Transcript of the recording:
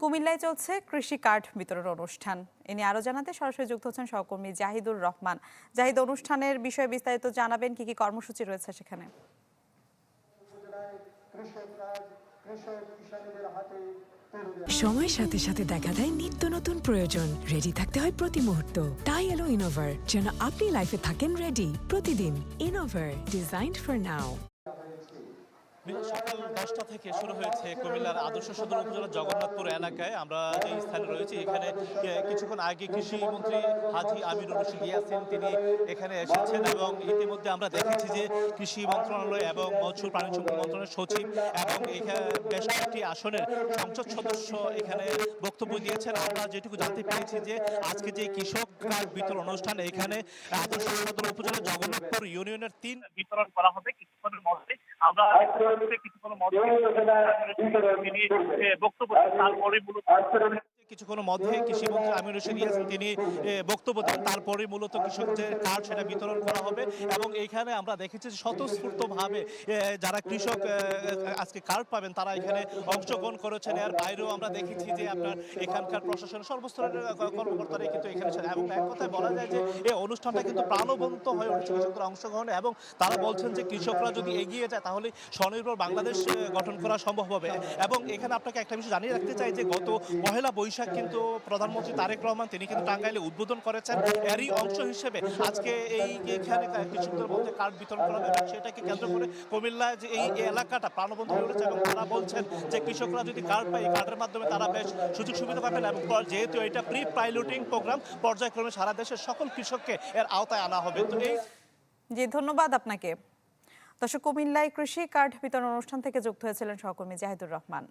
কুমিল্লায় চলছে কৃষি কার্ড বিতরণ অনুষ্ঠান। এ নিয়ে আরো জানাতে সরাসরি যুক্ত হচ্ছেন সহকর্মী জাহিদুর রহমান। জাহিদ, অনুষ্ঠানের বিষয়ে বিস্তারিত জানাবেন, কি কি কর্মসূচি রয়েছে সেখানে? সময়ের সাথে সাথে দেখা দেয় নিত্য নতুন প্রয়োজন। রেডি থাকতে হয় প্রতি মুহূর্ত। তাই এলো ইনোভার, যেন আপনি লাইফে থাকেন রেডি প্রতিদিন। Innova, designed for now. সকাল 10টা থেকে শুরু হয়েছে কুমিল্লার আদর্শ সদর উপজেলার জগন্নাথপুর এলাকায়। আমরা যে স্থানে রয়েছি এখানে কিছুক্ষণ আগে কৃষিমন্ত্রী হাজী আমিনুর রশিদ ইয়াসিন তিনি এখানে এসেছেন এবং ইতিমধ্যে আমরা দেখেছি যে কৃষি মন্ত্রণালয় এবং মৎস্য প্রাণী সম্পদ মন্ত্রণালয়ের সচিব এবং এখানে বেশ কয়েকটি আসনের সংসদ সদস্য এখানে বক্তব্য দিয়েছেন। আমরা যেটুকু জানতে পেরেছি যে আজকে যে কৃষক কার্ড বিতরণ অনুষ্ঠান এখানে আদর্শ সদর উপজেলার জগন্নাথপুর ইউনিয়নের 3 বিতরণ করা হবে কিছুক্ষণের মধ্যে। আমরা কিছুক্ষণের মধ্যে বক্তব্য তারপরে মূলত কিছুক্ষণের মধ্যে কৃষিমন্ত্রী আমিনুর রশিদ ইয়াসিন তিনি বক্তব্য দেন, তারপরে মূলত কৃষকদের কার্ড সেটা বিতরণ করা হবে। এবং এইখানে আমরা দেখেছি স্বতঃস্ফূর্তভাবে যারা কৃষক আজকে কার্ড পাবেন তারা এখানে অংশগ্রহণ করেছেন। এর বাইরেও আমরা দেখেছি যে আপনার এখানকার প্রশাসনের সর্বস্তরের কর্মকর্তারা কিন্তু এখানে এবং এক কথায় বলা যায় যে এই অনুষ্ঠানটা কিন্তু প্রাণবন্ত হয়ে উঠেছে কৃষকদের অংশগ্রহণে। এবং তারা বলছেন যে কৃষকরা যদি এগিয়ে যায় তাহলে স্বনির্ভর বাংলাদেশ গঠন করা সম্ভব হবে। এবং এখানে আপনাকে একটা বিষয় জানিয়ে রাখতে চাই যে গত পহেলা বৈশাখ কিন্তু প্রধানমন্ত্রী তারেক রহমান তিনি কিন্তু টাঙ্গাইলে উদ্বোধন করেছেন। এরই অংশ হিসেবে আজকে এইখানে কৃষকদের মধ্যে কার্ড বিতরণ করা হবে এবং সেটাকে কেন্দ্র করে কুমিল্লায় যে এই এলাকাটা প্রাণবন্ত হয়ে উঠেছে। এবং তারা বলছেন যে কৃষকরা যদি কার্ড পায় এই কার্ডের মাধ্যমে তারা বেশ সুযোগ সুবিধা পাবেন এবং যেহেতু এটা প্রি পাইলটিং প্রোগ্রাম পর্যায়ক্রমে সারা দেশের সকল কৃষককে এর আওতায় আনা হবে। তো এই জি, ধন্যবাদ আপনাকে। দর্শক, কুমিল্লায় কৃষি কার্ড বিতরণ অনুষ্ঠান থেকে যুক্ত হয়েছিলেন সহকর্মী জাহিদুর রহমান।